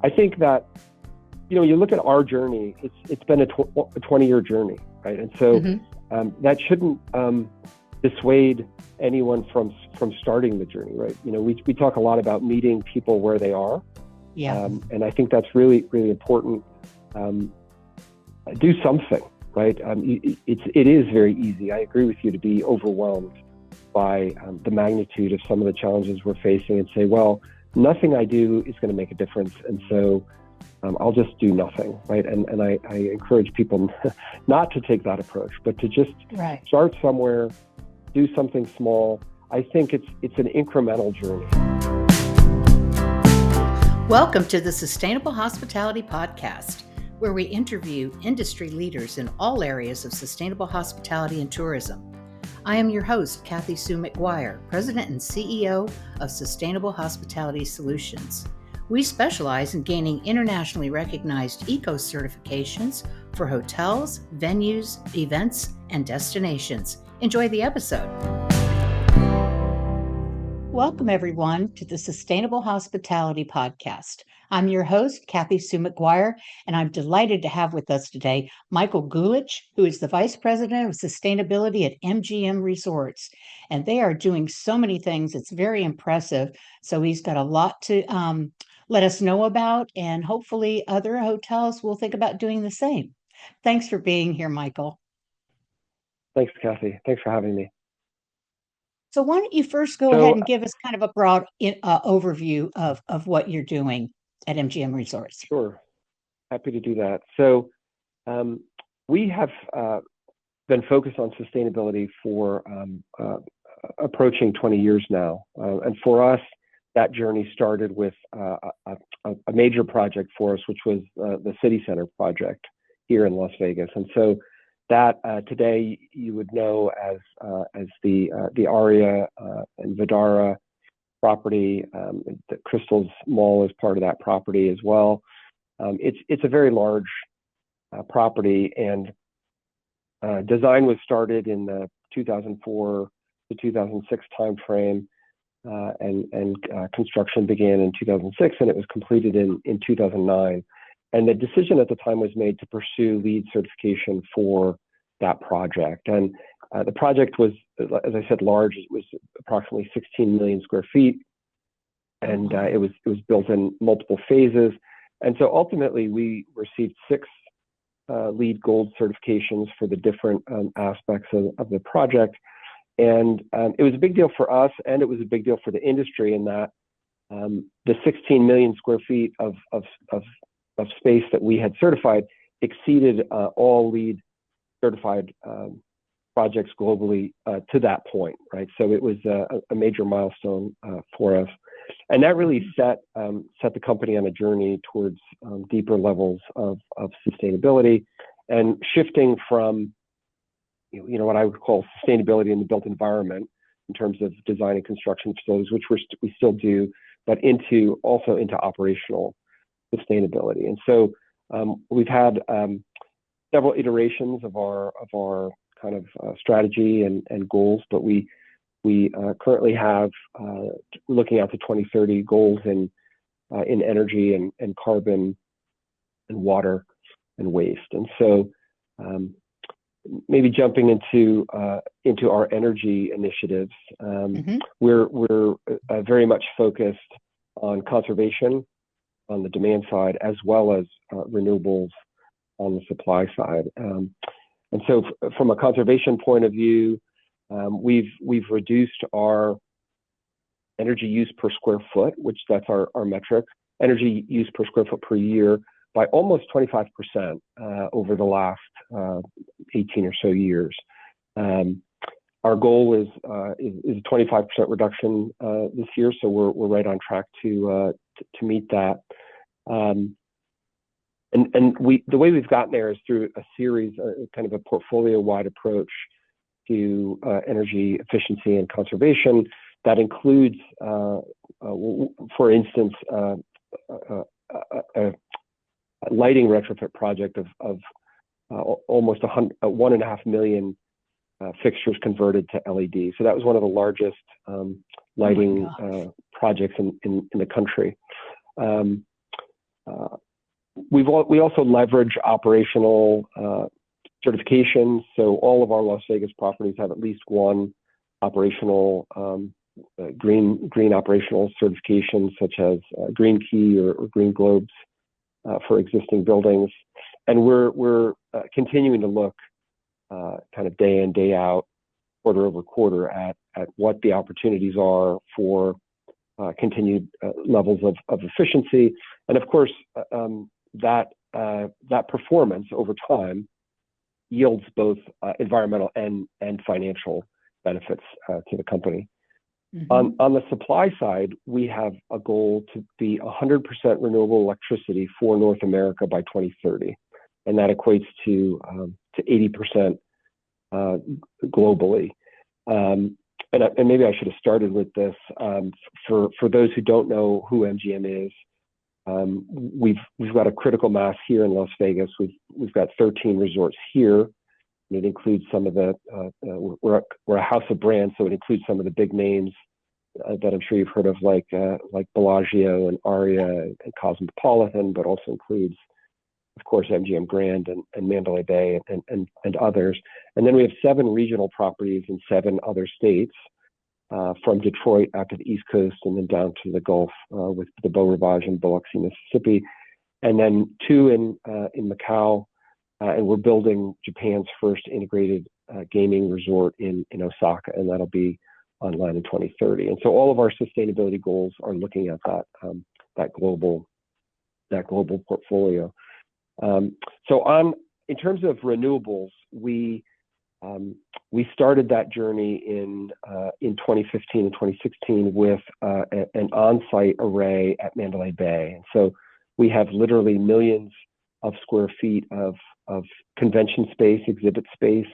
I think that, you look at our journey, it's been a 20-year journey, right? And so that shouldn't dissuade anyone from starting the journey, right? We talk a lot about meeting people where they are. Yeah. And I think that's really, really important. Do something, right? It is very easy. I agree with you to be overwhelmed by the magnitude of some of the challenges we're facing and say, well, nothing I do is going to make a difference. And so I'll just do nothing, right? And I encourage people not to take that approach, but to just start somewhere, do something small. I think it's an incremental journey. Welcome to the Sustainable Hospitality Podcast, where we interview industry leaders in all areas of sustainable hospitality and tourism. I am your host, Kathy Sue McGuire, President and CEO of Sustainable Hospitality Solutions. We specialize in gaining internationally recognized ECO certifications for hotels, venues, events, and destinations. Enjoy the episode. Welcome, everyone, to the Sustainable Hospitality Podcast. I'm your host, Kathy Sue McGuire, and I'm delighted to have with us today Michael Gulich, who is the Vice President of Sustainability at MGM Resorts. And they are doing so many things. It's very impressive. So he's got a lot to let us know about, and hopefully other hotels will think about doing the same. Thanks for being here, Michael. Thanks, Kathy. Thanks for having me. So why don't you first go ahead and give us kind of a broad overview of what you're doing at MGM Resorts? Sure. Happy to do that. So we have been focused on sustainability for approaching 20 years now. And for us, that journey started with a major project for us, which was the City Center project here in Las Vegas. And so that today you would know as the Aria and Vdara property. The Crystals Mall is part of that property as well. It's a very large property, and design was started in the 2004 to 2006 timeframe, and construction began in 2006, and it was completed in 2009. And the decision at the time was made to pursue LEED certification for that project. And the project was, as I said, large. It was approximately 16 million square feet, and it was built in multiple phases. And so ultimately, we received 6 LEED Gold certifications for the different aspects of the project. And it was a big deal for us, and it was a big deal for the industry in that the 16 million square feet of space that we had certified exceeded all LEED certified projects globally to that point, right? So it was a major milestone for us, and that really set the company on a journey towards deeper levels of sustainability and shifting from what I would call sustainability in the built environment in terms of design and construction facilities, which we still do, but also into operational sustainability. And so we've had several iterations of our kind of strategy and goals, but we currently have looking out to 2030 goals in energy and carbon and water and waste. And so maybe jumping into our energy initiatives, we're very much focused on conservation on the demand side, as well as renewables on the supply side. And so from a conservation point of view, we've reduced our energy use per square foot, which that's our metric, energy use per square foot per year, by almost 25% over the last 18 or so years. Our goal is a 25% reduction this year, so we're right on track to meet that. And the way we've gotten there is through a series, kind of a portfolio-wide approach to energy efficiency and conservation that includes, for instance, a lighting retrofit project of almost 1.5 million fixtures converted to LED. So that was one of the largest lighting projects in the country. we also leverage operational certifications. So all of our Las Vegas properties have at least one operational green operational certification, such as Green Key or Green Globes for existing buildings. And we're continuing to look kind of day in, day out, quarter over quarter at what the opportunities are for continued levels of efficiency. And of course, that performance over time yields both environmental and financial benefits to the company. On the supply side, we have a goal to be 100% renewable electricity for North America by 2030, and that equates to 80% globally. And maybe I should have started with this. For those who don't know who MGM is, we've got a critical mass here in Las Vegas. We've got 13 resorts here, and it includes some of the we're a house of brands, so it includes some of the big names that I'm sure you've heard of, like Bellagio and Aria and Cosmopolitan, but also includes, of course, MGM Grand and Mandalay Bay and others. And then we have 7 regional properties in 7 other states, from Detroit out to the East Coast and then down to the Gulf with the Beau Rivage in Biloxi, Mississippi, and then 2 in Macau, and we're building Japan's first integrated gaming resort in Osaka, and that'll be online in 2030. And so all of our sustainability goals are looking at that global portfolio. So in terms of renewables, we started that journey in 2015 and 2016 with an on-site array at Mandalay Bay. And so we have literally millions of square feet of convention space, exhibit space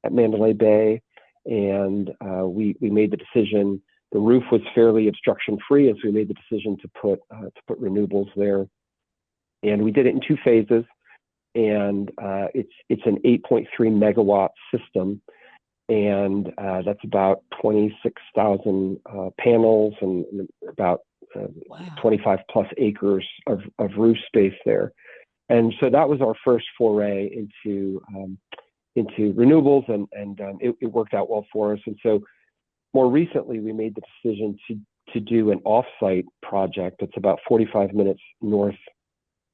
at Mandalay Bay. And we made the decision. The roof was fairly obstruction-free, and so we made the decision to put renewables there. And we did it in 2 phases. And it's an 8.3 megawatt system, and that's about 26,000 panels and about 25 plus acres of roof space there. And so that was our first foray into renewables, and it worked out well for us. And so more recently, we made the decision to do an offsite project that's about 45 minutes north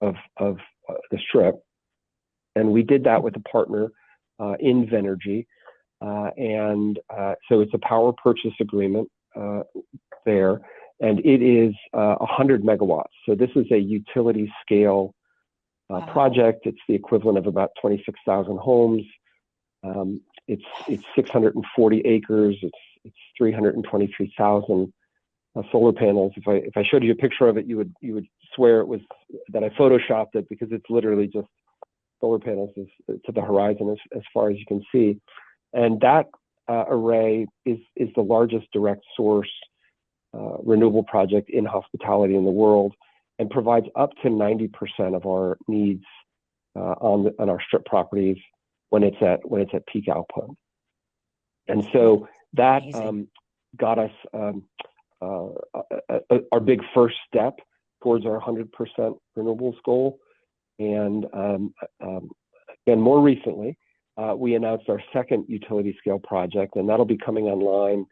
of the Strip. And we did that with a partner in Venergy. So it's a power purchase agreement there, and it is 100 megawatts. So this is a utility scale project. It's the equivalent of about 26,000 homes. It's 640 acres. It's 323,000 solar panels. If I showed you a picture of it, you would swear it was that I photoshopped it, because it's literally just solar panels to the horizon as far as you can see. And that array is the largest direct source renewable project in hospitality in the world, and provides up to 90% of our needs on our Strip properties when it's at peak output. And so that got us our big first step towards our 100% renewables goal. And again, more recently, we announced our second utility scale project, and that'll be coming online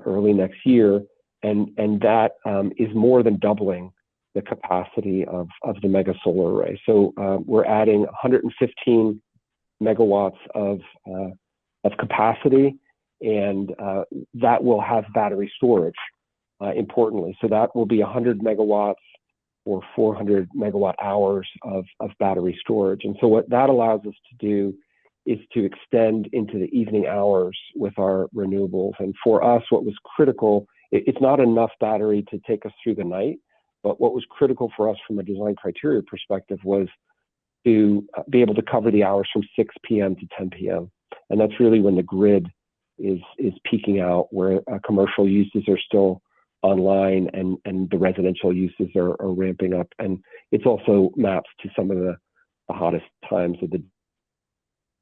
early next year. And that is more than doubling the capacity of the mega solar array. So we're adding 115 megawatts of capacity, and that will have battery storage, importantly. So that will be 100 megawatts or 400 megawatt hours of battery storage. And so what that allows us to do is to extend into the evening hours with our renewables. And for us, what was critical, it's not enough battery to take us through the night, but what was critical for us from a design criteria perspective was to be able to cover the hours from 6 p.m. to 10 p.m. And that's really when the grid is peaking out, where commercial uses are still online and the residential uses are ramping up. And it's also maps to some of the hottest times of the,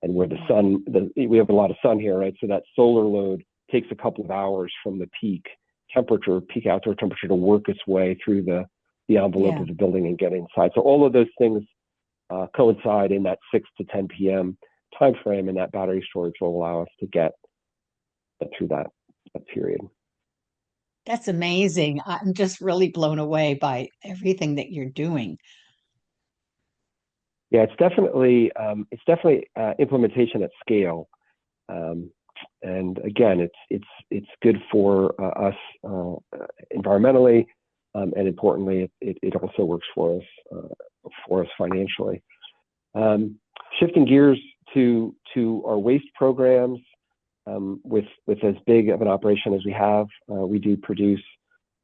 and where the sun, we have a lot of sun here, right? So that solar load takes a couple of hours from the peak outdoor temperature to work its way through the the envelope Yeah. of the building and get inside. So all of those things coincide in that 6 to 10 p.m. time frame, and that battery storage will allow us to get through that period. That's amazing. I'm just really blown away by everything that you're doing. Yeah, it's definitely implementation at scale, and again, it's good for us environmentally, and importantly, it also works for us financially. Shifting gears to our waste programs, with as big of an operation as we have, we do produce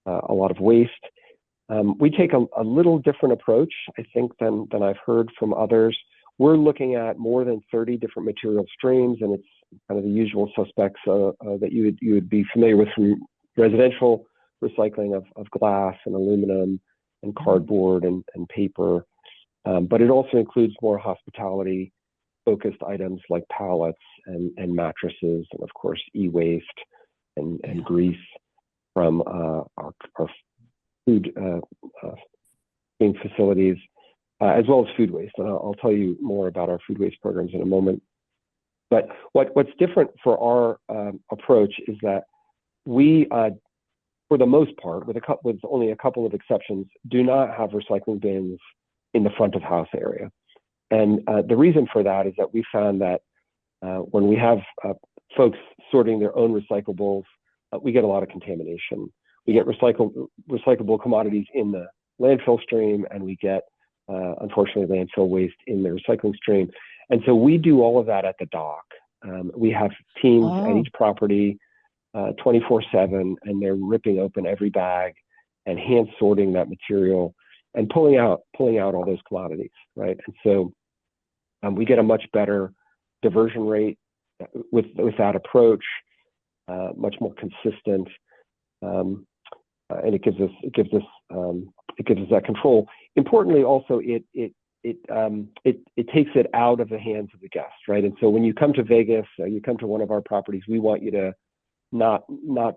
a lot of waste. We take a little different approach, I think, than I've heard from others. We're looking at more than 30 different material streams, and it's kind of the usual suspects that you would be familiar with from residential recycling of glass and aluminum and cardboard and paper. But it also includes more hospitality-focused items like pallets and mattresses, and of course, e-waste and grease from our food facilities, as well as food waste. And I'll tell you more about our food waste programs in a moment. But what's different for our approach is that we, for the most part, with only a couple of exceptions, do not have recycling bins in the front of house area. And the reason for that is that we found that when we have folks sorting their own recyclables, we get a lot of contamination. We get recyclable commodities in the landfill stream, and we get, unfortunately, landfill waste in the recycling stream. And so we do all of that at the dock. We have teams at each property 24/7, and they're ripping open every bag and hand sorting that material and pulling out all those commodities, right? And so we get a much better diversion rate with that approach, much more consistent, and it gives us that control. Importantly, also it takes it out of the hands of the guest, right? And so when you come to Vegas, you come to one of our properties, we want you to not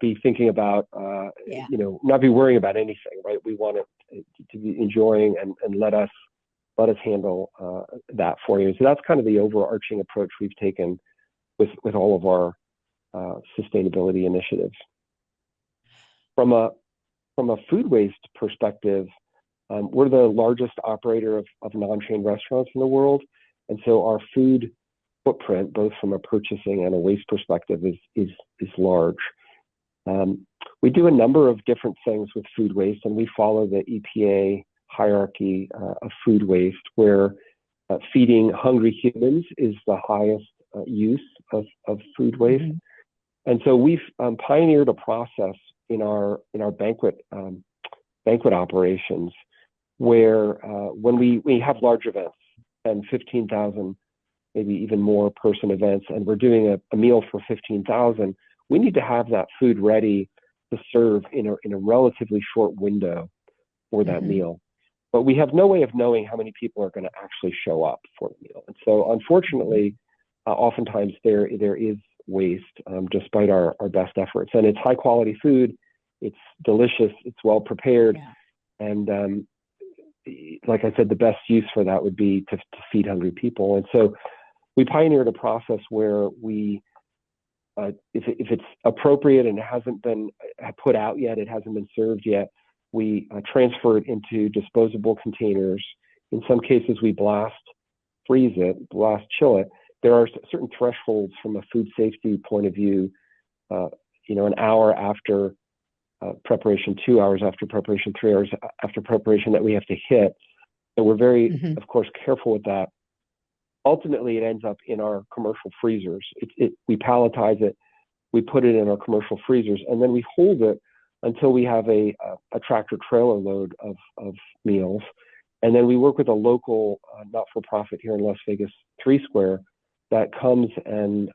be thinking about, not be worrying about anything, right? We want it to be enjoying and let us handle that for you. So that's kind of the overarching approach we've taken with all of our sustainability initiatives. From a food waste perspective, we're the largest operator of non-chain restaurants in the world, and so our food footprint, both from a purchasing and a waste perspective, is large. We do a number of different things with food waste, and we follow the EPA hierarchy of food waste, where feeding hungry humans is the highest use of food waste. Mm-hmm. And so we've pioneered a process in our banquet operations where when we have large events and 15,000, maybe even more person events, and we're doing a meal for 15,000, we need to have that food ready to serve in a relatively short window for that mm-hmm. meal. But we have no way of knowing how many people are going to actually show up for the meal. And so unfortunately, oftentimes there is waste despite our best efforts. And it's high quality food, it's delicious, it's well prepared. Yeah. And like I said, the best use for that would be to feed hungry people. And so we pioneered a process where we, if it's appropriate and it hasn't been put out yet, it hasn't been served yet, we transfer it into disposable containers. In some cases, we blast chill it. There are certain thresholds from a food safety point of view, an hour after preparation, 2 hours after preparation, 3 hours after preparation that we have to hit. So we're very, mm-hmm. of course, careful with that. Ultimately, it ends up in our commercial freezers. We palletize it, we put it in our commercial freezers, and then we hold it until we have a tractor trailer load of meals. And then we work with a local not-for-profit here in Las Vegas, 3 Square, that comes and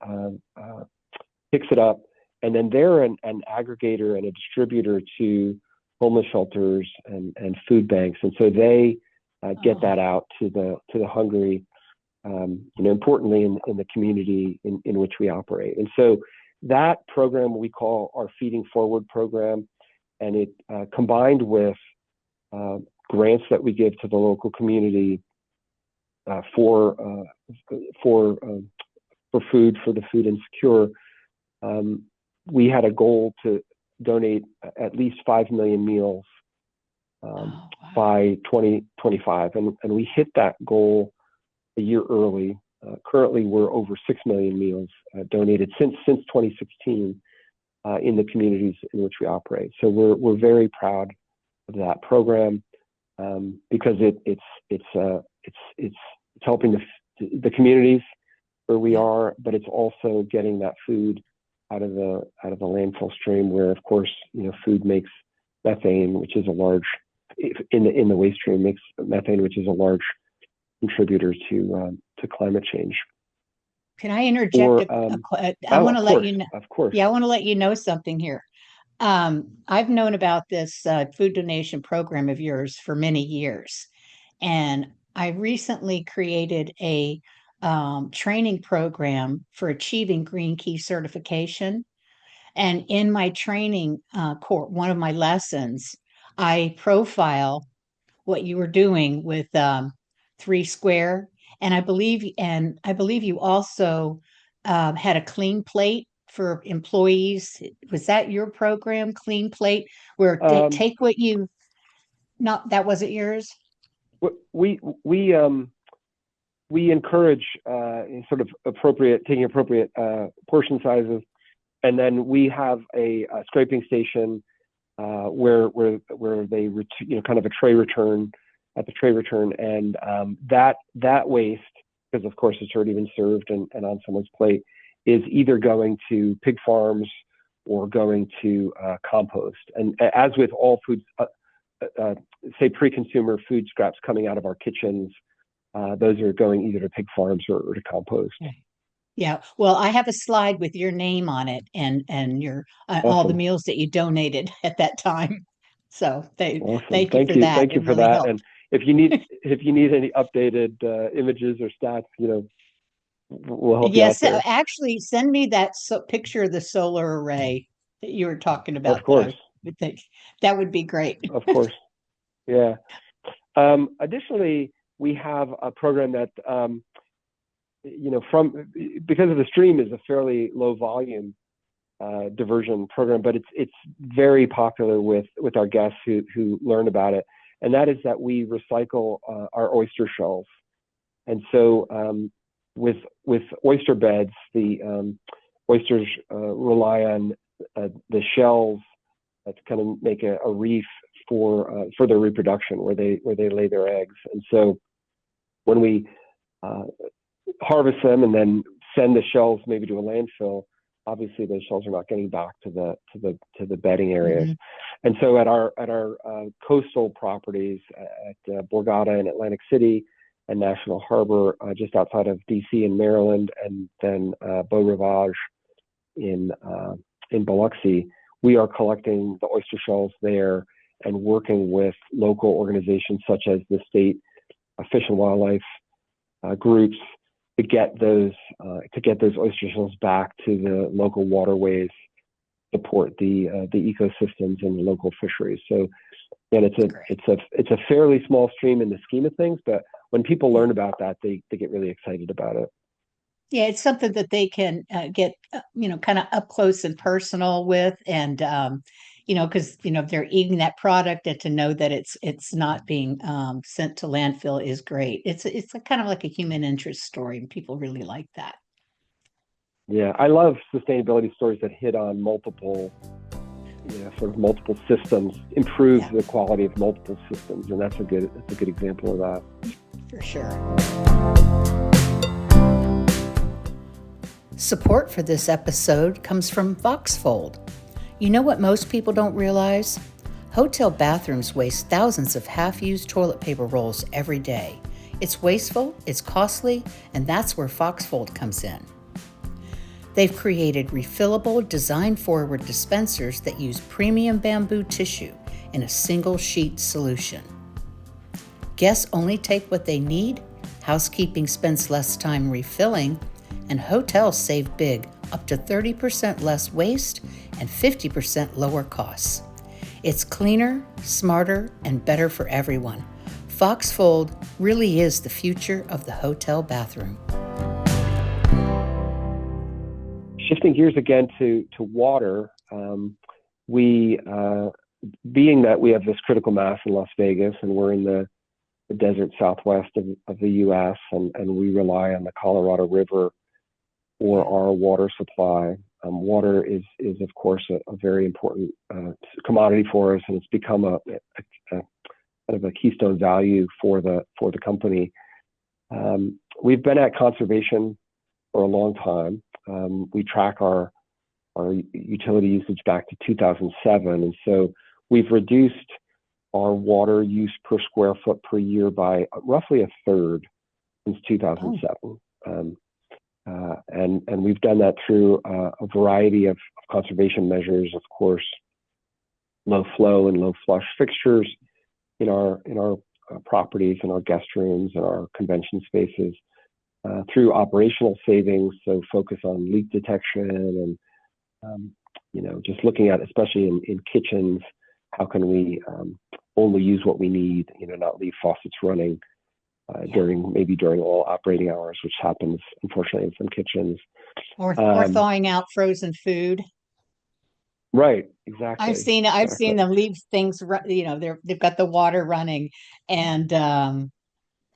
picks it up. And then they're an aggregator and a distributor to homeless shelters and food banks. And so they get that out to the hungry, importantly in the community in which we operate. And so that program we call our Feeding Forward program, and it combined with grants that we give to the local community for food, for the food insecure. We had a goal to donate at least 5 million meals by 2025, and we hit that goal a year early. Currently, we're over 6 million meals donated since 2016 in the communities in which we operate. So we're very proud of that program because it's helping the communities where we are, but it's also getting that food out of the landfill stream, where of course food makes methane, which is a large in the waste stream makes methane, which is a large contributor to climate change. Can I interject? I want to let you know. Of course. Yeah, I want to let you know something here. I've known about this food donation program of yours for many years, and I recently created a training program for achieving Green Key certification. And in my training course, one of my lessons, I profile what you were doing with 3Square, and I believe you also had a clean plate for employees. Was that your program, Clean Plate, where they take what you? Not that wasn't yours. We encourage sort of taking appropriate portion sizes, and then we have a scraping station where they kind of a tray return at the tray return, and that waste, because of course it's already been served and on someone's plate, is either going to pig farms or going to compost. And as with all foods, say pre-consumer food scraps coming out of our kitchens, those are going either to pig farms or to compost. Yeah. Well, I have a slide with your name on it and your Awesome. all the meals that you donated at that time. So Awesome. Thank you for that. Thank you for really that. helped. And if you need any updated images or stats, we'll help you out there. Yes, actually, send me that picture of the solar array that you were talking about. Of course. That would be great. Of course. Yeah. Additionally, we have a program that, because of the stream is a fairly low volume diversion program, but it's very popular with our guests who learn about it. And that is that we recycle our oyster shells. And so with oyster beds, the oysters rely on the shells to kind of make a reef for their reproduction, where they lay their eggs. And so when we harvest them and then send the shells maybe to a landfill, obviously those shells are not getting back to the bedding areas. Mm-hmm. And so at our coastal properties at Borgata in Atlantic City and National Harbor just outside of DC in Maryland, and then Beau Rivage in Biloxi, we are collecting the oyster shells there and working with local organizations such as the state Fish and Wildlife groups to get those oyster shells back to the local waterways, support the ecosystems and the local fisheries. So, and it's a fairly small stream in the scheme of things, but when people learn about that, they get really excited about it. Yeah, it's something that they can get kind of up close and personal with, and because if they're eating that product, and to know that it's not being sent to landfill is great. It's kind of like a human interest story, and people really like that. Yeah, I love sustainability stories that hit on multiple systems, improve the quality of multiple systems, and that's a good example of that. For sure. Support for this episode comes from Voxfold. You know what most people don't realize? Hotel bathrooms waste thousands of half-used toilet paper rolls every day. It's wasteful, it's costly, and that's where Voxfold comes in. They've created refillable, design-forward dispensers that use premium bamboo tissue in a single sheet solution. Guests only take what they need, housekeeping spends less time refilling, and hotels save big, up to 30% less waste and 50% lower costs. It's cleaner, smarter, and better for everyone. Foxfold really is the future of the hotel bathroom. Shifting gears again to water, we being that we have this critical mass in Las Vegas and we're in the desert southwest of the U.S. and we rely on the Colorado River for our water supply. Water is of course a very important commodity for us, and it's become a kind of a keystone value for the company. We've been at conservation for a long time. We track our utility usage back to 2007, and so we've reduced our water use per square foot per year by roughly a third since 2007. And we've done that through a variety of conservation measures, of course, low flow and low flush fixtures in our properties, in our guest rooms, and our convention spaces, through operational savings, so focus on leak detection and just looking at, especially in kitchens, how can we only use what we need, not leave faucets running during all operating hours, which happens unfortunately in some kitchens. Or thawing out frozen food. Right, exactly. I've seen them leave things, they've got the water running and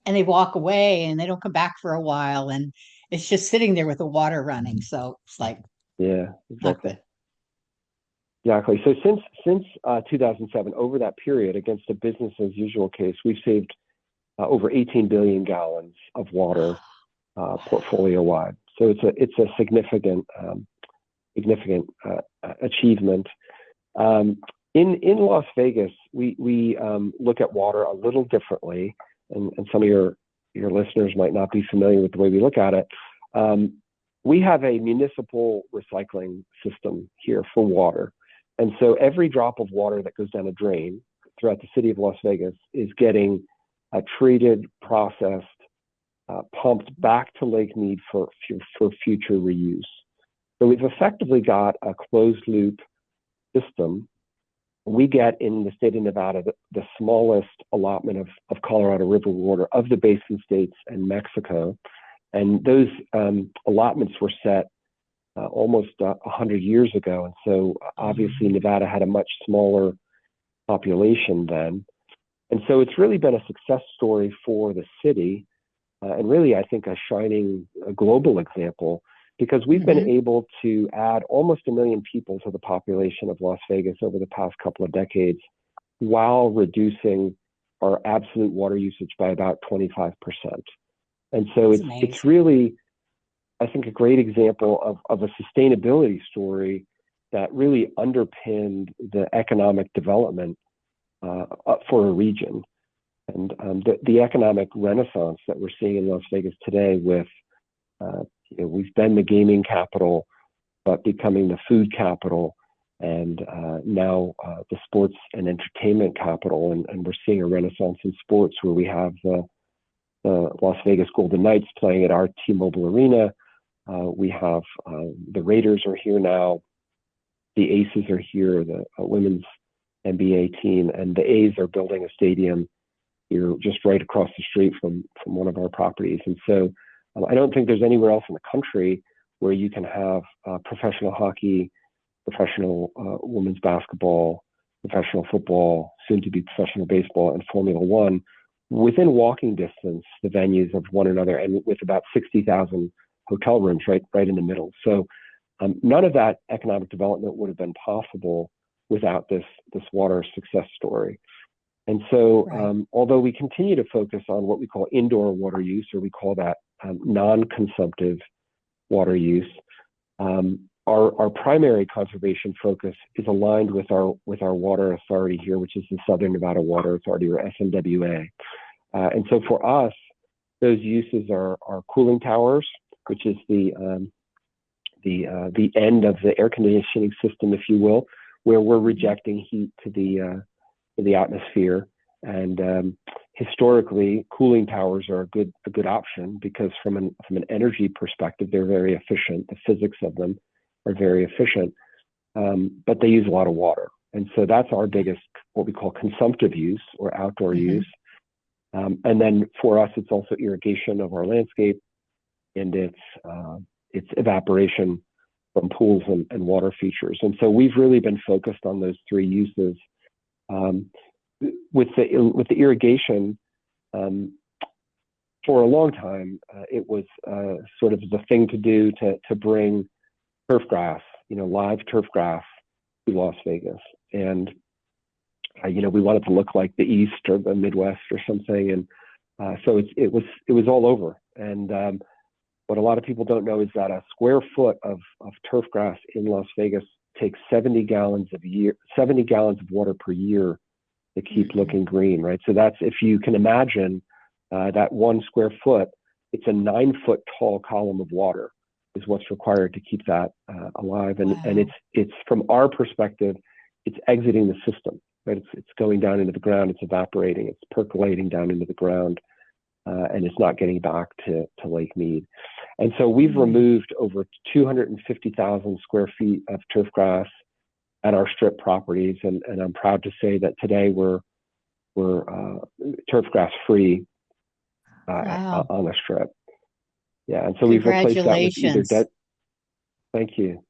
they walk away and they don't come back for a while and it's just sitting there with the water running. So it's like, yeah, exactly. Not good. Exactly. So since 2007, over that period, against a business as usual case, we've saved over 18 billion gallons of water portfolio wide. So it's a significant achievement. In Las Vegas, we look at water a little differently, and some of your listeners might not be familiar with the way we look at it. We have a municipal recycling system here for water. And so every drop of water that goes down a drain throughout the city of Las Vegas is getting treated, processed, pumped back to Lake Mead for future reuse. So we've effectively got a closed loop system. We get in the state of Nevada the smallest allotment of Colorado River water of the basin states and Mexico. And those allotments were set almost 100 years ago. And so obviously Nevada had a much smaller population then. And so it's really been a success story for the city, and really, I think, a shining global example, because we've been able to add almost 1 million people to the population of Las Vegas over the past couple of decades, while reducing our absolute water usage by about 25%. And so it's really, I think, a great example of a sustainability story that really underpinned the economic development for a region. And the economic renaissance that we're seeing in Las Vegas today with, we've been the gaming capital, but becoming the food capital, and now the sports and entertainment capital. And we're seeing a renaissance in sports where we have the Las Vegas Golden Knights playing at our T-Mobile Arena. We have the Raiders are here now. The Aces are here, the women's NBA team, and the A's are building a stadium here just right across the street from one of our properties. And so I don't think there's anywhere else in the country where you can have professional hockey, professional women's basketball, professional football, soon to be professional baseball, and Formula One within walking distance, the venues of one another, and with about 60,000 hotel rooms right in the middle. So none of that economic development would have been possible without this water success story. And so although we continue to focus on what we call indoor water use, or we call that non-consumptive water use, our primary conservation focus is aligned with our water authority here, which is the Southern Nevada Water Authority, or SNWA. And so for us, those uses are cooling towers, which is the end of the air conditioning system, if you will, where we're rejecting heat to the atmosphere. And historically, cooling towers are a good option, because from an energy perspective, they're very efficient. The physics of them are very efficient, but they use a lot of water. And so that's our biggest, what we call consumptive use or outdoor use. And then for us, it's also irrigation of our landscape, and it's evaporation from pools and water features. And so we've really been focused on those three uses. With the irrigation, for a long time, it was sort of the thing to do to bring turf grass, live turf grass to Las Vegas. And, we wanted to look like the East or the Midwest or something. And so it was all over. And what a lot of people don't know is that a square foot of turf grass in Las Vegas takes 70 gallons of water per year to keep looking green, right? So that's, if you can imagine that 1 square foot, it's a 9-foot tall column of water is what's required to keep that alive. And, and it's from our perspective, it's exiting the system, right? It's going down into the ground, it's evaporating, it's percolating down into the ground, and it's not getting back to Lake Mead. And so we've removed over 250,000 square feet of turf grass at our strip properties, and I'm proud to say that today we're turf grass free on the strip. Yeah, and so we've replaced that with either thank you,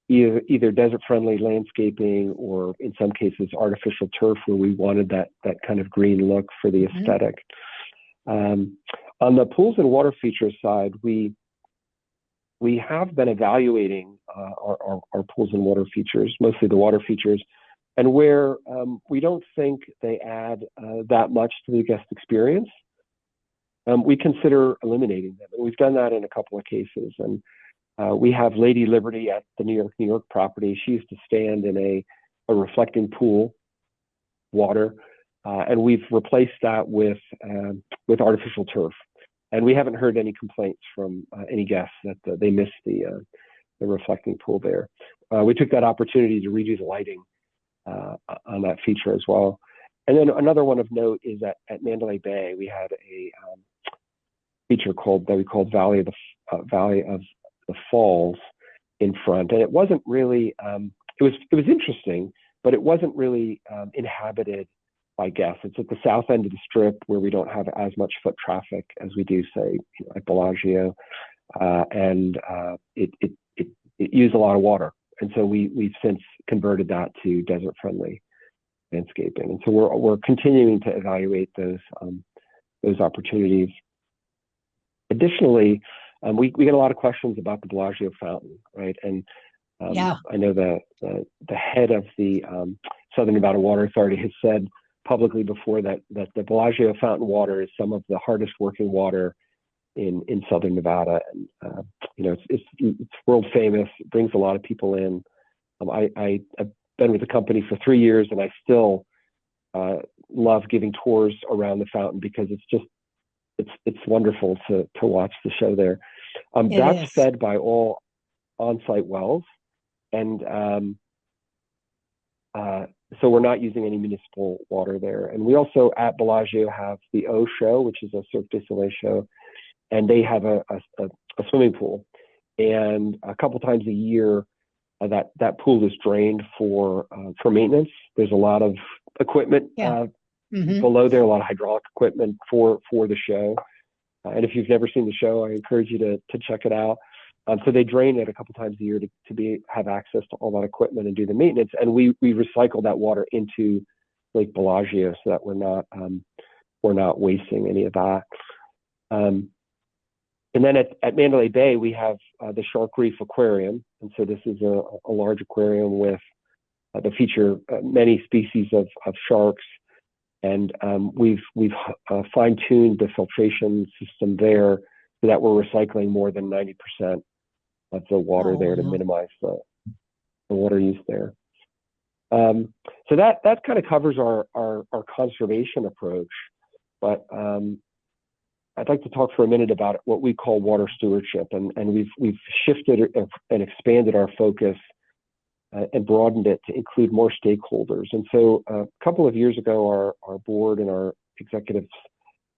either desert-friendly landscaping or, in some cases, artificial turf, where we wanted that kind of green look for the aesthetic. On the pools and water features side, we have been evaluating our pools and water features, mostly the water features, and where we don't think they add that much to the guest experience, we consider eliminating them. And we've done that in a couple of cases. And we have Lady Liberty at the New York property. She used to stand in a reflecting pool, water, and we've replaced that with artificial turf. And we haven't heard any complaints from any guests that they missed the reflecting pool there. We took that opportunity to redo the lighting on that feature as well. And then another one of note is at Mandalay Bay, we had a feature that we called Valley of the Falls in front, and it wasn't really. It was interesting, but it wasn't really inhabited by guests. It's at the south end of the strip where we don't have as much foot traffic as we do, say, at Bellagio, and it used a lot of water, and so we've since converted that to desert-friendly landscaping, and so we're continuing to evaluate those opportunities. Additionally, we get a lot of questions about the Bellagio fountain, right? And I know the head of the Southern Nevada Water Authority has said publicly before that the Bellagio fountain water is some of the hardest working water in Southern Nevada, and it's world famous. It brings a lot of people in. I've been with the company for 3 years, and I still love giving tours around the fountain because it's wonderful to watch the show there. That's fed by all on-site wells, and so we're not using any municipal water there. And we also at Bellagio have the O Show, which is a Cirque du Soleil show, and they have a swimming pool. And a couple times a year, that pool is drained for maintenance. There's a lot of equipment below there, a lot of hydraulic equipment for the show. And if you've never seen the show, I encourage you to check it out. So they drain it a couple times a year to have access to all that equipment and do the maintenance. And we recycle that water into Lake Bellagio so that we're not wasting any of that. And then at Mandalay Bay, we have the Shark Reef Aquarium. And so this is a large aquarium with that feature many species of sharks. And we've fine-tuned the filtration system there so that we're recycling more than 90% of the water there to minimize the water use there. So that kind of covers our conservation approach. But I'd like to talk for a minute about what we call water stewardship, and we've shifted and expanded our focus and broadened it to include more stakeholders. And so a couple of years ago, our board and our executives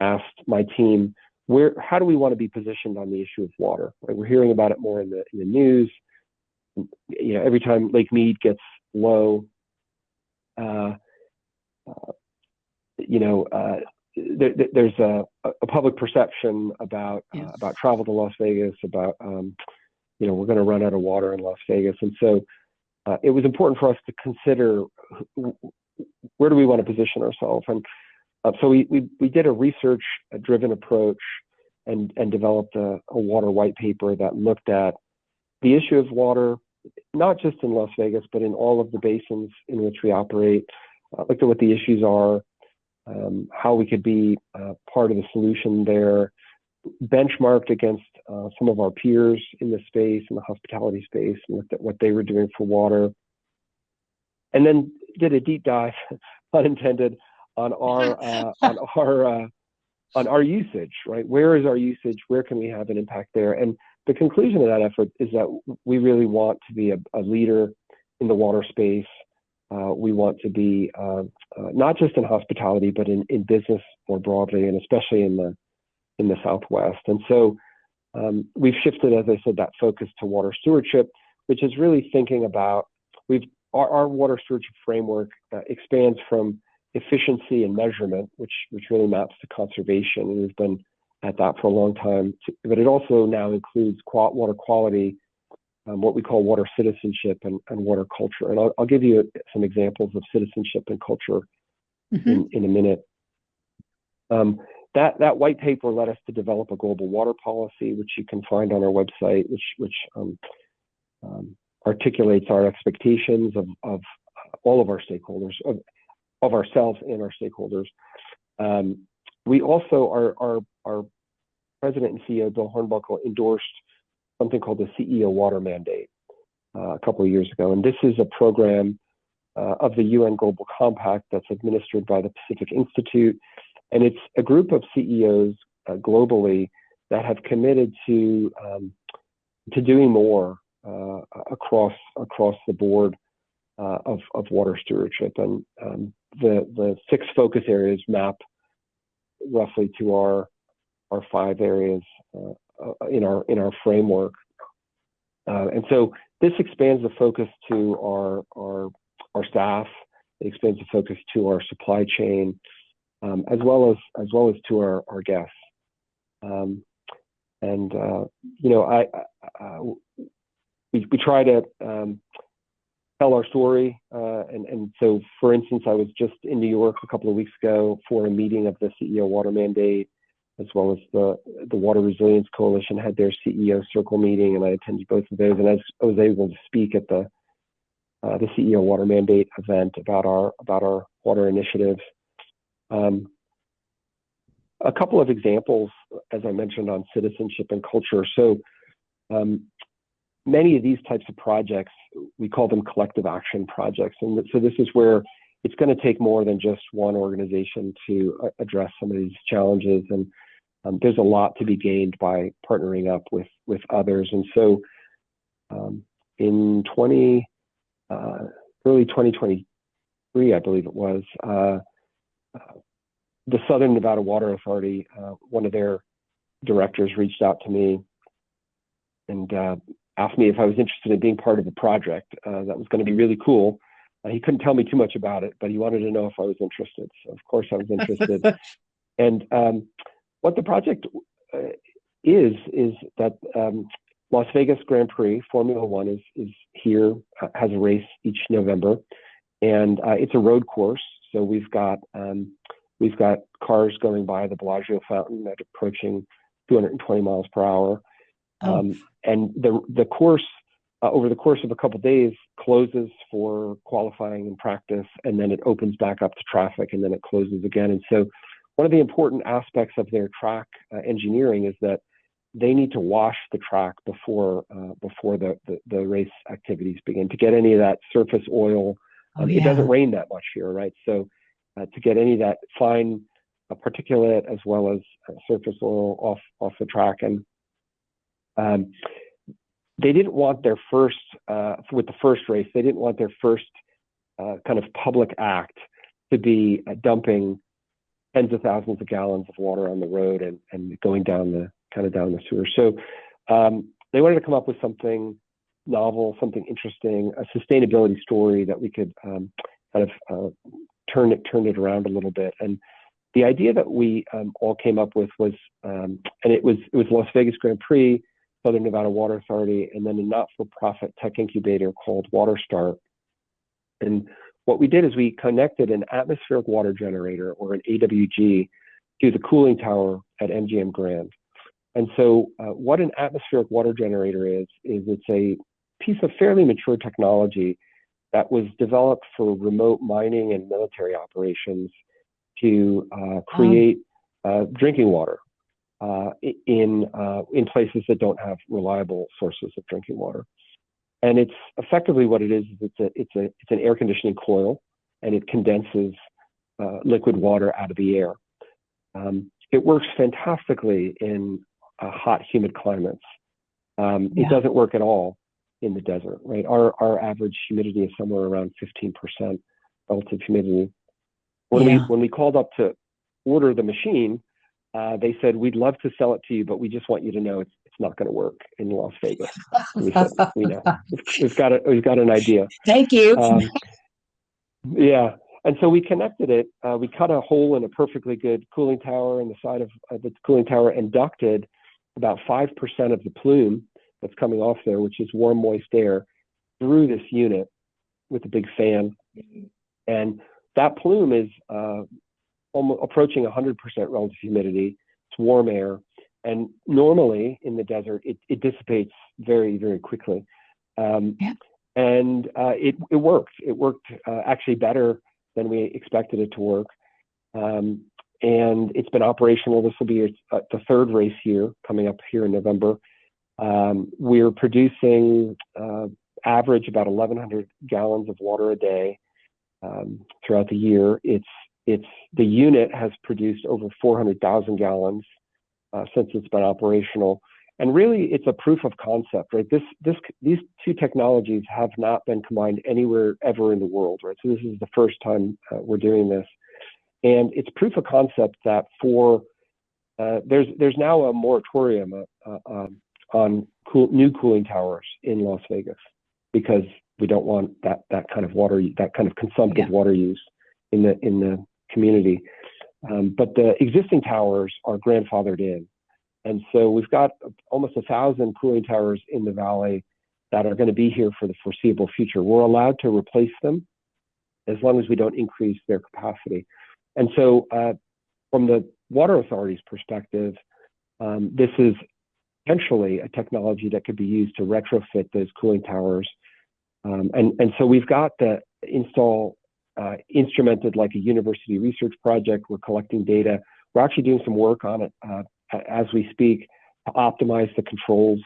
asked my team, how do we want to be positioned on the issue of water? Right? We're hearing about it more in the news. Every time Lake Mead gets low, uh, there's a public perception about about travel to Las Vegas, about we're going to run out of water in Las Vegas, and so it was important for us to consider where do we want to position ourselves, and so we did a research-driven approach and developed a water white paper that looked at the issue of water, not just in Las Vegas, but in all of the basins in which we operate. Looked at what the issues are, how we could be part of the solution there, benchmarked against some of our peers in the space, in the hospitality space, and looked at what they were doing for water, and then did a deep dive, unintended, on our usage. Right, where is our usage? Where can we have an impact there? And the conclusion of that effort is that we really want to be a leader in the water space. We want to be not just in hospitality, but in business more broadly, and especially in the Southwest. And so we've shifted, as I said, that focus to water stewardship, which is really thinking about our water stewardship framework expands from efficiency and measurement, which really maps to conservation, and we've been at that for a long time. But it also now includes water quality, what we call water citizenship, and water culture. And I'll give you some examples of citizenship and culture in a minute. That white paper led us to develop a global water policy, which you can find on our website, which articulates our expectations of all of our stakeholders, of ourselves and our stakeholders. We also, our president and CEO, Bill Hornbuckle, endorsed something called the CEO Water Mandate a couple of years ago. And this is a program of the UN Global Compact that's administered by the Pacific Institute. And it's a group of CEOs globally that have committed to doing more across the board of water stewardship. And the 6 focus areas map roughly to our 5 areas in our framework. And so this expands the focus to our staff. It expands the focus to our supply chain, as well as to our guests. We try to tell our story. And so, for instance, I was just in New York a couple of weeks ago for a meeting of the CEO Water Mandate, as well as the Water Resilience Coalition had their CEO Circle meeting, and I attended both of those. And I was able to speak at the CEO Water Mandate event about our water initiatives. A couple of examples, as I mentioned, on citizenship and culture. So many of these types of projects, we call them collective action projects. And so this is where it's going to take more than just one organization to address some of these challenges. And there's a lot to be gained by partnering up with others. And so in early 2023, I believe it was, the Southern Nevada Water Authority, one of their directors reached out to me and asked me if I was interested in being part of a project that was going to be really cool. He couldn't tell me too much about it, but he wanted to know if I was interested. So of course I was interested. And what the project is that Las Vegas Grand Prix Formula One is here, has a race each November, and it's a road course. So we've got cars going by the Bellagio fountain at approaching 220 miles per hour. And the course, over the course of a couple of days, closes for qualifying and practice, and then it opens back up to traffic, and then it closes again. And so one of the important aspects of their track engineering is that they need to wash the track before the race activities begin, to get any of that surface oil. It doesn't rain that much here, right? So to get any of that fine particulate as well as surface oil off the track. And they didn't want their first, with the first race, they didn't want their first kind of public act to be dumping tens of thousands of gallons of water on the road and going down the sewer. So they wanted to come up with something novel, something interesting, a sustainability story that we could kind of turned it around a little bit. And the idea that we all came up with was, and it was Las Vegas Grand Prix, Southern Nevada Water Authority, and then a not-for-profit tech incubator called WaterStart. And what we did is we connected an atmospheric water generator, or an AWG, to the cooling tower at MGM Grand. And so what an atmospheric water generator is it's a piece of fairly mature technology that was developed for remote mining and military operations to create drinking water in places that don't have reliable sources of drinking water. And it's effectively what it is it's an air conditioning coil, and it condenses liquid water out of the air. It works fantastically in hot, humid climates. It doesn't work at all in the desert, right? Our average humidity is somewhere around 15% relative humidity. When we called up to order the machine, they said, "We'd love to sell it to you, but we just want you to know it's not going to work in Las Vegas." We said, "We know. We've got an idea." Thank you. Yeah. And so we connected it. We cut a hole in a perfectly good cooling tower in the side of the cooling tower, and ducted about 5% of the plume that's coming off there, which is warm, moist air, through this unit with a big fan. And that plume is almost approaching 100% relative humidity. It's warm air. And normally in the desert, it dissipates very, very quickly. And it worked. It worked actually better than we expected it to work. And it's been operational. This will be the third race here, coming up here in November. We're producing average about 1,100 gallons of water a day throughout the year. The unit has produced over 400,000 gallons since it's been operational. And really, it's a proof of concept, right? These two technologies have not been combined anywhere ever in the world, right? So this is the first time we're doing this. And it's proof of concept that there's now a moratorium on new cooling towers in Las Vegas, because we don't want that kind of water, that kind of consumptive water use in the community. But the existing towers are grandfathered in. And so we've got almost 1,000 cooling towers in the valley that are going to be here for the foreseeable future. We're allowed to replace them as long as we don't increase their capacity. And so from the water authority's perspective, this is potentially a technology that could be used to retrofit those cooling towers. And so we've got the install instrumented like a university research project. We're collecting data. We're actually doing some work on it as we speak to optimize the controls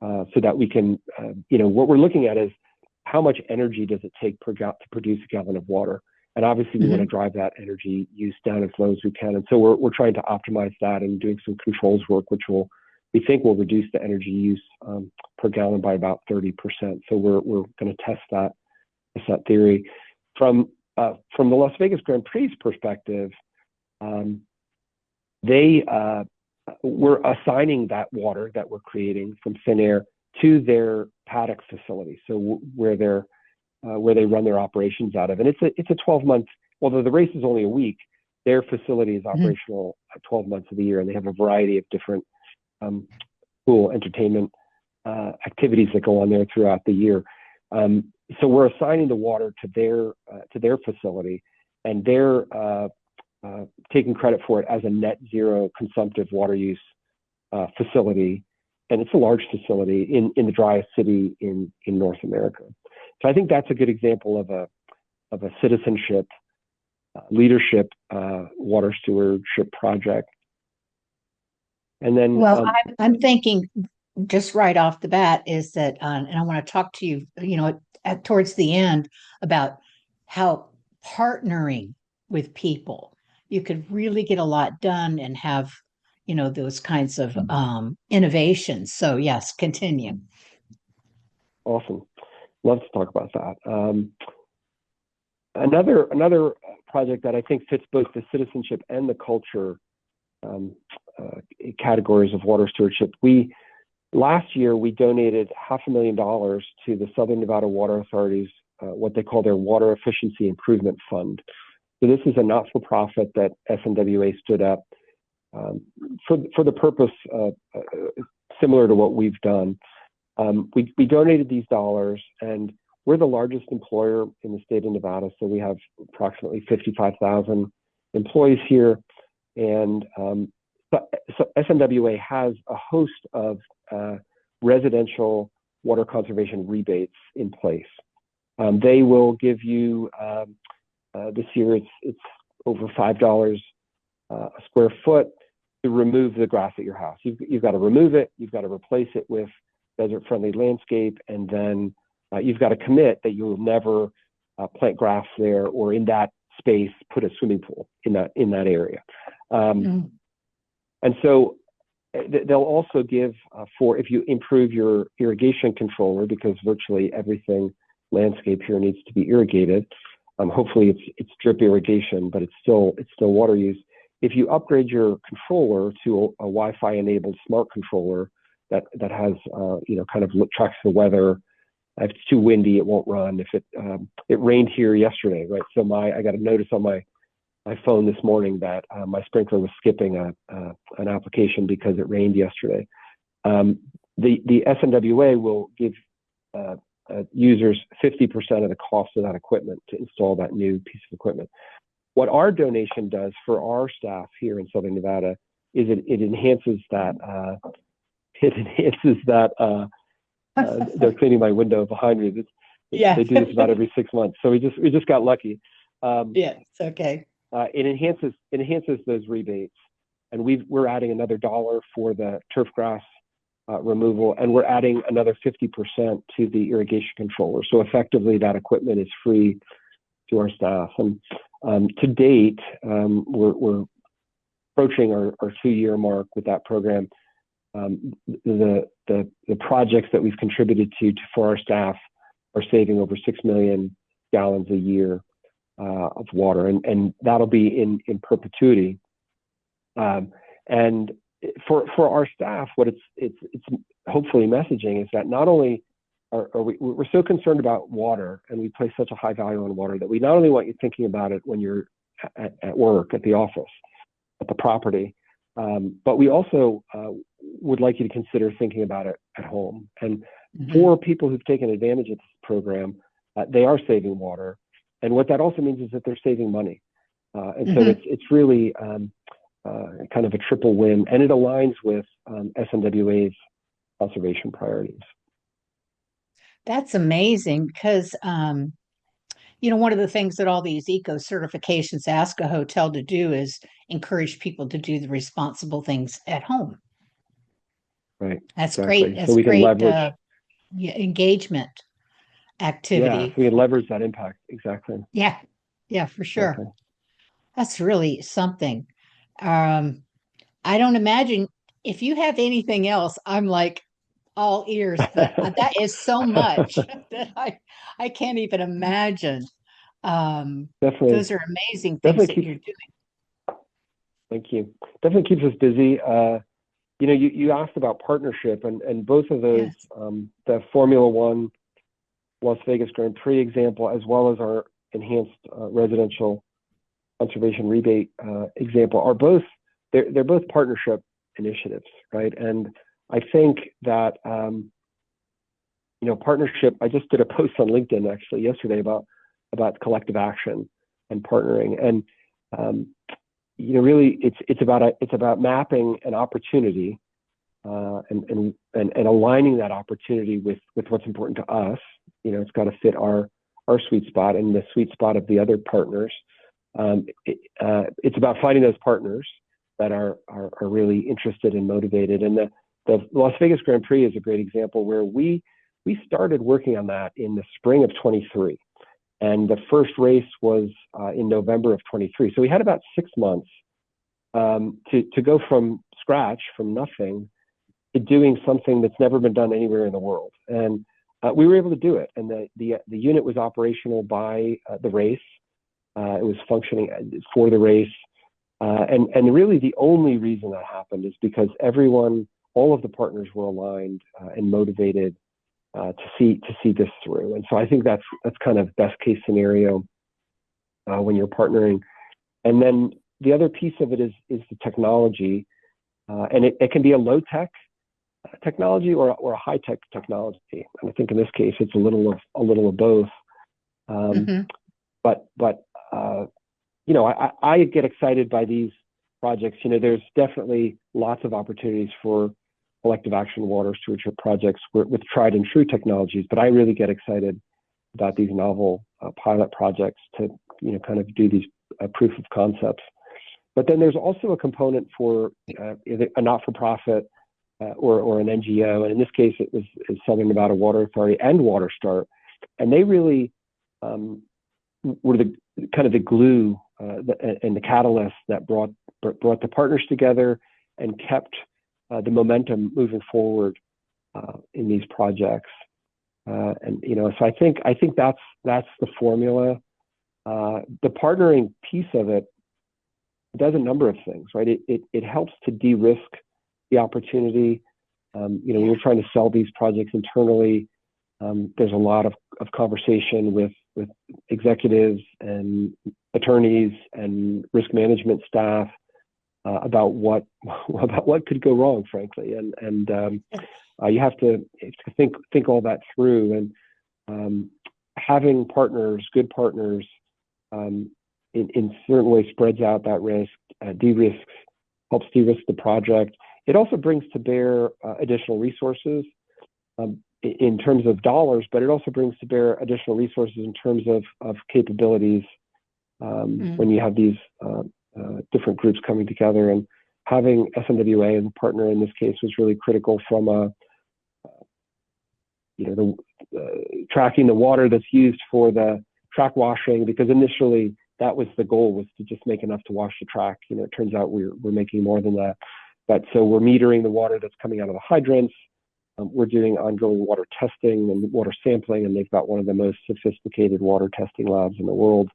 so that we can, what we're looking at is how much energy does it take to produce a gallon of water? And obviously we want to drive that energy use down as low as we can. And so we're trying to optimize that and doing some controls work, which we think will reduce the energy use per gallon by about 30%. So we're going to test that theory. From the Las Vegas Grand Prix perspective, we're assigning that water that we're creating from thin air to their paddock facility. So where they run their operations out of. And it's a 12-month, although the race is only a week, their facility is operational 12 months of the year, and they have a variety of different cool entertainment activities that go on there throughout the year. So we're assigning the water to their facility, and they're taking credit for it as a net zero consumptive water use facility. And it's a large facility in the driest city in North America. So I think that's a good example of a citizenship, leadership, water stewardship project. And then, I'm thinking just right off the bat is that, and I want to talk to you, towards the end about how partnering with people, you could really get a lot done and have, those kinds of innovations. So yes, continue. Awesome. Love to talk about that. Another project that I think fits both the citizenship and the culture categories of water stewardship. Last year we donated $500,000 to the Southern Nevada Water Authority's what they call their Water Efficiency Improvement Fund. So this is a not-for-profit that SNWA stood up for the purpose similar to what we've done. We donated these dollars, and we're the largest employer in the state of Nevada. So we have approximately 55,000 employees here. And so SNWA has a host of residential water conservation rebates in place. They will give you, this year it's over $5 a square foot to remove the grass at your house. You've got to remove it, you've got to replace it with desert-friendly landscape, and then you've got to commit that you will never plant grass there, or in that space put a swimming pool in that area. And so they'll also give for if you improve your irrigation controller, because virtually everything landscape here needs to be irrigated. Hopefully it's drip irrigation, but it's still water use. If you upgrade your controller to a Wi-Fi enabled smart controller that has kind of tracks the weather. If it's too windy, it won't run. If it rained here yesterday, right? So I got a notice on my phone this morning that my sprinkler was skipping an application because it rained yesterday. The SNWA will give users 50% of the cost of that equipment to install that new piece of equipment. What our donation does for our staff here in Southern Nevada is it enhances that. They're cleaning my window behind me. They do this about every 6 months. So we just got lucky. Yeah, it's okay. It enhances those rebates, and we're adding another $1 for the turf grass removal, and we're adding another 50% to the irrigation controller. So effectively, that equipment is free to our staff. And to date, we're approaching our 2-year mark with that program. The projects that we've contributed to for our staff are saving over 6 million gallons a year of water, and that'll be in perpetuity. And for our staff, what it's hopefully messaging is that not only we're so concerned about water, and we place such a high value on water, that we not only want you thinking about it when you're at work, at the office, at the property, but we also would like you to consider thinking about it at home. And for people who've taken advantage of this program, they are saving water. And what that also means is that they're saving money. And so it's really kind of a triple win, and it aligns with SNWA's conservation priorities. That's amazing, because one of the things that all these eco certifications ask a hotel to do is encourage people to do the responsible things at home. Right. That's exactly. great. That's so we great can leverage engagement activity. Yeah, so we can leverage that impact. Exactly. Yeah, for sure. Exactly. That's really something. I don't imagine if you have anything else, I'm like all ears, but that is so much that I can't even imagine. Definitely. Those are amazing things that you're doing. Thank you. Definitely keeps us busy. You asked about partnership, and both of those, the Formula One Las Vegas Grand Prix example, as well as our enhanced residential conservation rebate example, are they're both partnership initiatives, right? And I think that partnership. I just did a post on LinkedIn actually yesterday about collective action and partnering, and really it's about mapping an opportunity and aligning that opportunity with what's important to us. It's got to fit our sweet spot and the sweet spot of the other partners. It's about finding those partners that are really interested and motivated. And the Las Vegas Grand Prix is a great example where we started working on that in the spring of 23. And the first race was in November of 23. So we had about 6 months to go from scratch, from nothing, to doing something that's never been done anywhere in the world. And we were able to do it. And the unit was operational by the race. It was functioning for the race. And really the only reason that happened is because all of the partners were aligned and motivated see this through. And so I think that's kind of best case scenario when you're partnering. And then the other piece of it is the technology, and it can be a low tech technology or a high tech technology. And I think in this case it's a little of both. But I get excited by these projects. There's definitely lots of opportunities for collective action water stewardship projects with tried and true technologies, but I really get excited about these novel pilot projects to kind of do these proof of concepts. But then there's also a component for a not-for-profit or an NGO, and in this case it was Southern Nevada Water Authority and WaterStart, and they really were the kind of the glue and the catalyst that brought the partners together and kept the momentum moving forward in these projects. So I think that's the formula. The partnering piece of it does a number of things, right? It helps to de-risk the opportunity. When you're trying to sell these projects internally, there's a lot of conversation with executives and attorneys and risk management staff about what could go wrong, frankly, and you have to think all that through. And having partners, good partners, in certain ways spreads out that risk, helps de-risk the project. It also brings to bear additional resources in terms of dollars, but it also brings to bear additional resources in terms of capabilities when you have these different groups coming together. And having SNWA as a partner in this case was really critical from tracking the water that's used for the track washing, because initially that was the goal, was to just make enough to wash the track. It turns out we're making more than that. But so we're metering the water that's coming out of the hydrants. We're doing ongoing water testing and water sampling, and they've got one of the most sophisticated water testing labs in the world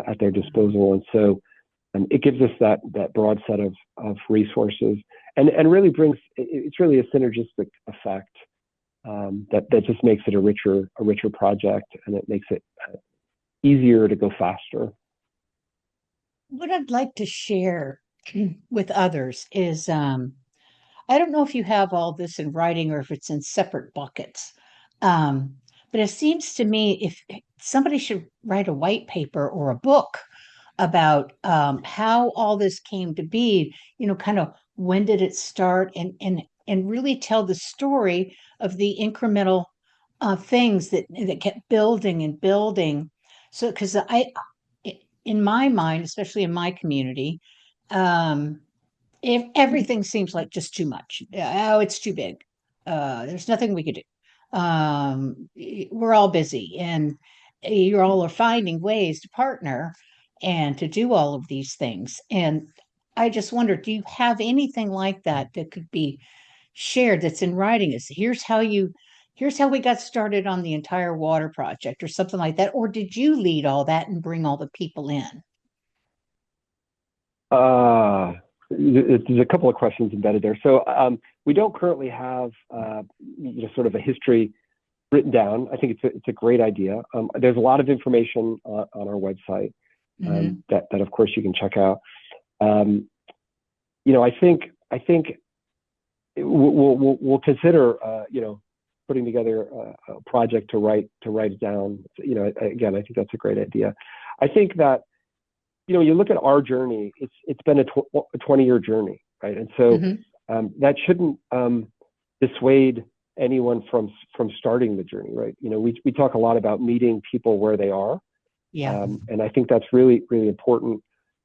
at their disposal. And so it gives us that broad set of resources, and really it's really a synergistic effect that just makes it a richer project, and it makes it easier to go faster. What I'd like to share with others is I don't know if you have all this in writing or if it's in separate buckets, but it seems to me if somebody should write a white paper or a book about how all this came to be, kind of when did it start, and really tell the story of the incremental things that kept building and building. So, because in my mind, especially in my community, if everything seems like just too much, oh, it's too big. There's nothing we could do. We're all busy, and you all are finding ways to partner and to do all of these things. And I just wonder, do you have anything like that could be shared that's in writing? Is here's how we got started on the entire water project or something like that? Or did you lead all that and bring all the people in? There's a couple of questions embedded there. So we don't currently have sort of a history written down. I think it's a great idea. There's a lot of information on our website that of course you can check out. I think we'll consider putting together a project to write it down. Again, I think that's a great idea. I think that you look at our journey, it's been a 20-year journey, right? And so that shouldn't dissuade anyone from starting the journey, right? We talk a lot about meeting people where they are. Yeah. And I think that's really, really important.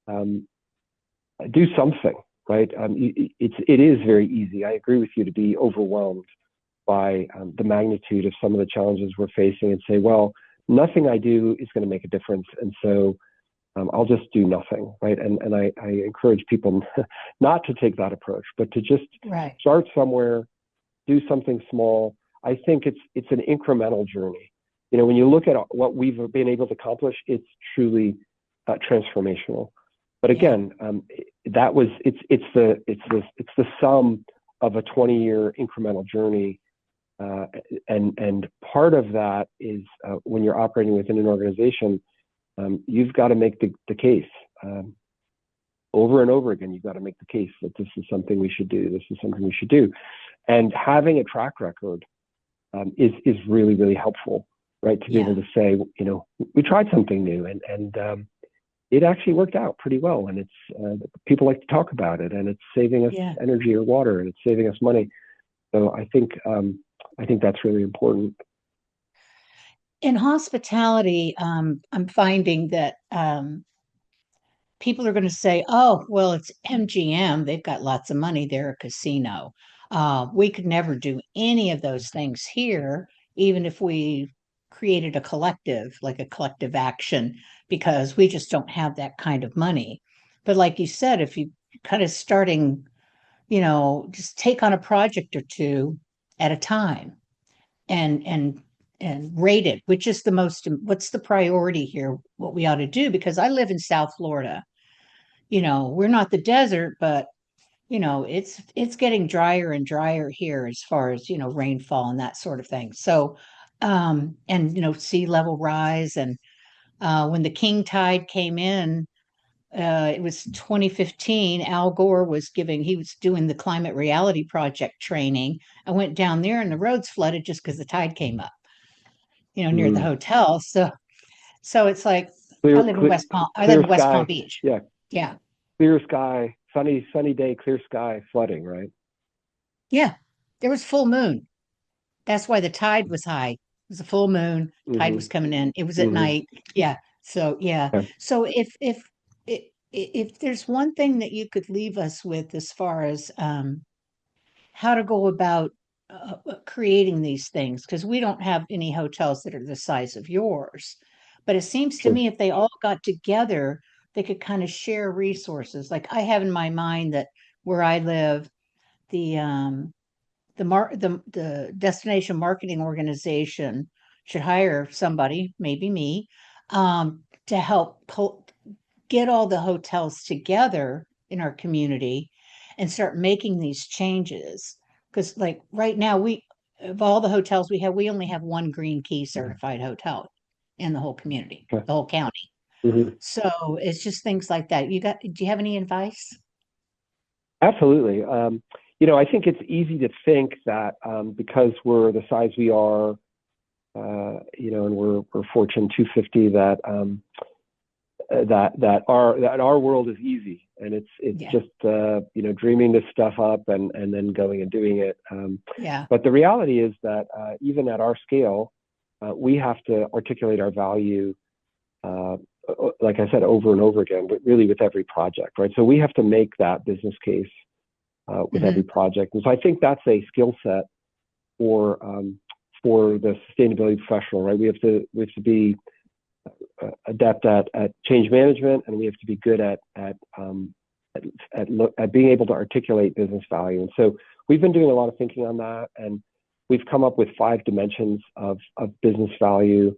Do something, right? It is very easy. I agree with you to be overwhelmed by the magnitude of some of the challenges we're facing and say, well, nothing I do is going to make a difference. And so I'll just do nothing, right? And I encourage people not to take that approach, but to just start somewhere, do something small. I think it's an incremental journey. When you look at what we've been able to accomplish, it's truly transformational. But again, it's the sum of a 20-year incremental journey And part of that is when you're operating within an organization, you've got to make the case over and over again. You've got to make the case that this is something we should do. This is something we should do. And having a track record is really, really helpful, right? To be able to say, we tried something new and it actually worked out pretty well. And it's people like to talk about it, and it's saving us energy or water, and it's saving us money. So I think that's really important. In hospitality, I'm finding that people are going to say, oh, well, it's MGM. They've got lots of money. They're a casino. We could never do any of those things here, even if we created a collective, like a collective action, because we just don't have that kind of money. But like you said, if you kind of starting, just take on a project or two at a time and rate it, which is what's the priority here, what we ought to do, because I live in South Florida. We're not the desert, but it's getting drier and drier here as far as rainfall and that sort of thing. So and sea level rise, and when the king tide came in, it was 2015. Al Gore he was doing the climate reality project training. I went down there and the roads flooded just because the tide came up, near the hotel. So it's like, I live in West Palm Beach. Yeah. Yeah. Clear sky, sunny day, clear sky, flooding, right? Yeah. There was full moon. That's why the tide was high. It was a full moon. Tide was coming in. It was at night. Yeah. So yeah. So if there's one thing that you could leave us with as far as how to go about creating these things, because we don't have any hotels that are the size of yours, but it seems to me if they all got together, they could kind of share resources. Like I have in my mind that where I live, the destination marketing organization should hire somebody, maybe me, to help get all the hotels together in our community and start making these changes. Because like right now, of all the hotels we have, we only have one Green Key certified hotel in the whole community, the whole county. So it's just things like that. Do you have any advice? Absolutely. I think it's easy to think that because we're the size we are, and we're Fortune 250, that our world is easy, and it's just dreaming this stuff up and then going and doing it. But the reality is that even at our scale, we have to articulate our value, like I said, over and over again, but really with every project, right? So we have to make that business case with every project, and so I think that's a skill set for the sustainability professional, right? We have to be adept at change management, and we have to be good at being able to articulate business value. And so we've been doing a lot of thinking on that, and we've come up with 5 dimensions of business value.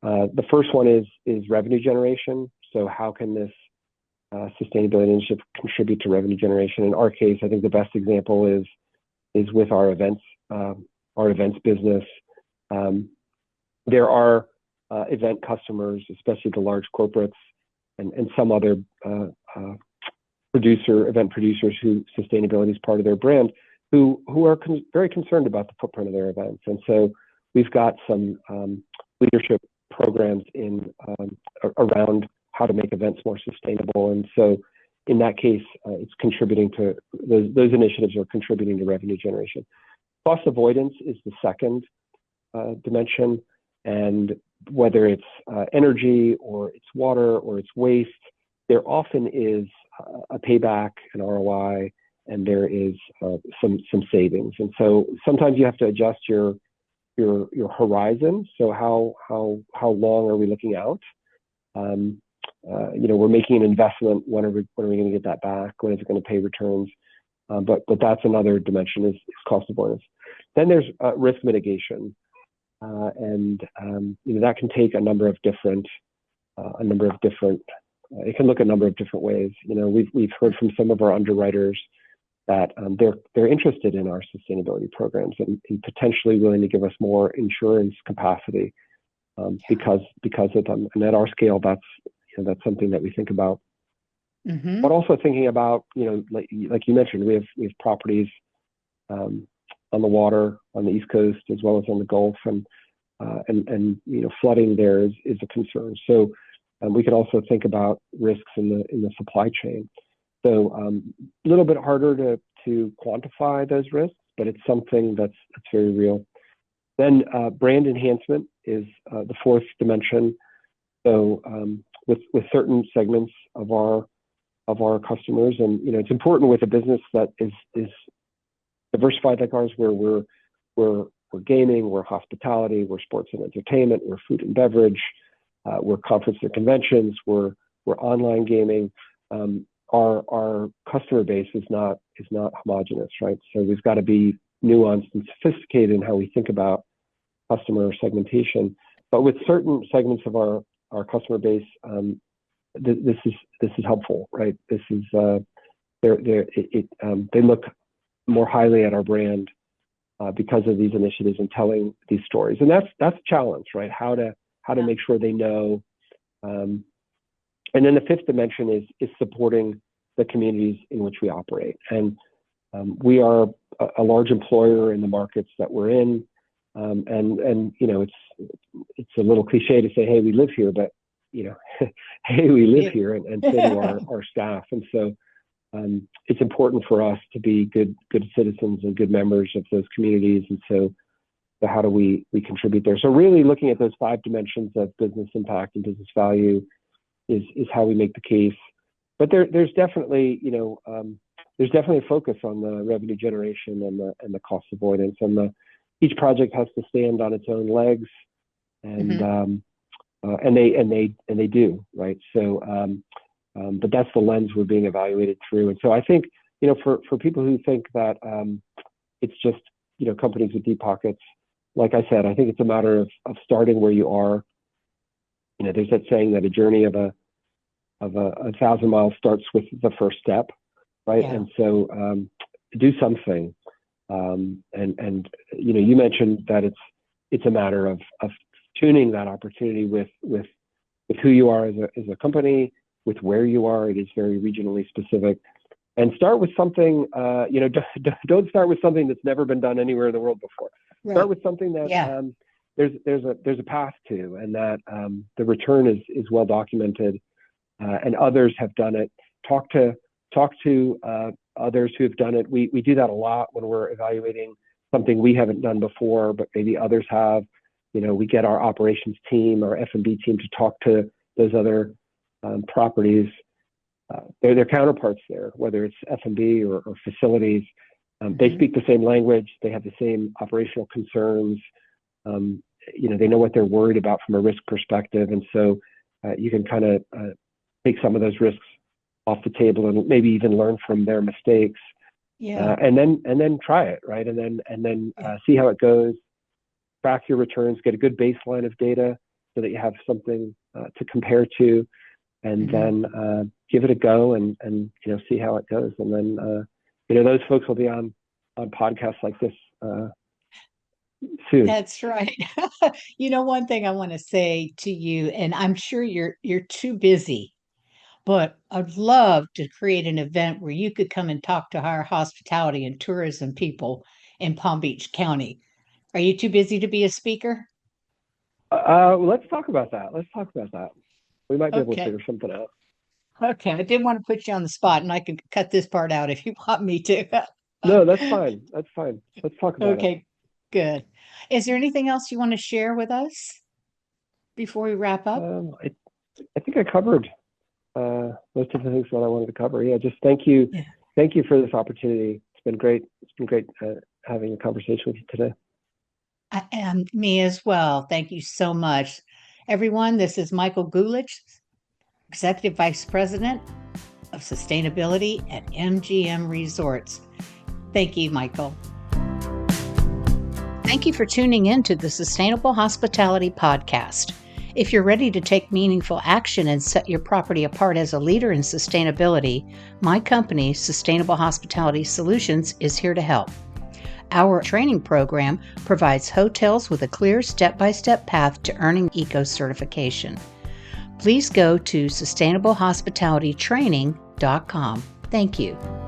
The first one is revenue generation. So how can this sustainability initiative contribute to revenue generation? In our case, I think the best example is with our events business. There are event customers, especially the large corporates and some other event producers who sustainability is part of their brand, who are very concerned about the footprint of their events. And so we've got some leadership programs around how to make events more sustainable. And so in that case, it's contributing to those initiatives are contributing to revenue generation. Cost avoidance is the second dimension. And whether it's energy or it's water or it's waste, there often is a payback, an ROI, and there is some savings. And so sometimes you have to adjust your horizon. So how long are we looking out? We're making an investment. When are we going to get that back? When is it going to pay returns? But that's another dimension is cost avoidance. Then there's risk mitigation. And that can take a number of different. It can look a number of different ways. We've heard from some of our underwriters that they're interested in our sustainability programs and potentially willing to give us more insurance capacity because of them. And at our scale, that's something that we think about. Mm-hmm. But also thinking about, like you mentioned, we have properties on the water on the East Coast as well as on the Gulf, and flooding there is a concern. So we could also think about risks in the supply chain. So a little bit harder to quantify those risks, but it's something that's very real. Then brand enhancement is the fourth dimension. So with certain segments of our customers, and it's important with a business that is diversified like ours, where we're gaming, we're hospitality, we're sports and entertainment, we're food and beverage, we're conference and conventions, we're online gaming. Our customer base is not homogenous, right? So we've got to be nuanced and sophisticated in how we think about customer segmentation. But with certain segments of our customer base, this is helpful, right? This is they look more highly at our brand because of these initiatives and telling these stories, and that's a challenge, right? How to make sure they know. And then the fifth dimension is supporting the communities in which we operate. And we are a large employer in the markets that we're in. And it's a little cliche to say, hey, we live here, but hey, we live here, and so do our staff. And so it's important for us to be good citizens and good members of those communities. And so how do we contribute there? So really looking at those 5 dimensions of business impact and business value is how we make the case. But there's definitely a focus on the revenue generation and the cost avoidance, and each project has to stand on its own legs, and they do, right? So but that's the lens we're being evaluated through. And so I think for people who think that it's just companies with deep pockets, like I said, I think it's a matter of starting where you are. There's that saying that a journey of a 1,000 miles starts with the first step, right? Yeah. And so do something. And you mentioned that it's a matter of tuning that opportunity with who you are as a company, with where you are. It is very regionally specific, and start with something. Don't start with something that's never been done anywhere in the world before. Right. Start with something that there's a path to, and that the return is well documented, and others have done it. Talk to others who have done it. We do that a lot when we're evaluating something we haven't done before, but maybe others have. We get our operations team, our F&B team, to talk to those other properties. They're counterparts there, whether it's F&B or facilities. They speak the same language. They have the same operational concerns. They know what they're worried about from a risk perspective, and so you can kind of take some of those risks off the table and maybe even learn from their mistakes. Yeah. And then try it, right? And then see how it goes. Track your returns. Get a good baseline of data so that you have something to compare to, and then give it a go and see how it goes. And then those folks will be on podcasts like this soon. That's right. One thing I want to say to you, and I'm sure you're too busy, but I'd love to create an event where you could come and talk to our hospitality and tourism people in Palm Beach County. Are you too busy to be a speaker? Let's talk about that. We might be able to figure something out. Okay. I didn't want to put you on the spot, and I can cut this part out if you want me to. No, that's fine. Let's talk about it. Okay, good. Is there anything else you want to share with us before we wrap up? I think I covered most of the things that I wanted to cover. Yeah, just thank you. Yeah. Thank you for this opportunity. It's been great. Having a conversation with you today. And me as well. Thank you so much. Everyone, this is Michael Gulich, Executive Vice President of Sustainability at MGM Resorts. Thank you, Michael. Thank you for tuning in to the Sustainable Hospitality Podcast. If you're ready to take meaningful action and set your property apart as a leader in sustainability, my company, Sustainable Hospitality Solutions, is here to help. Our training program provides hotels with a clear step-by-step path to earning ECO certification. Please go to sustainablehospitalitytraining.com. Thank you.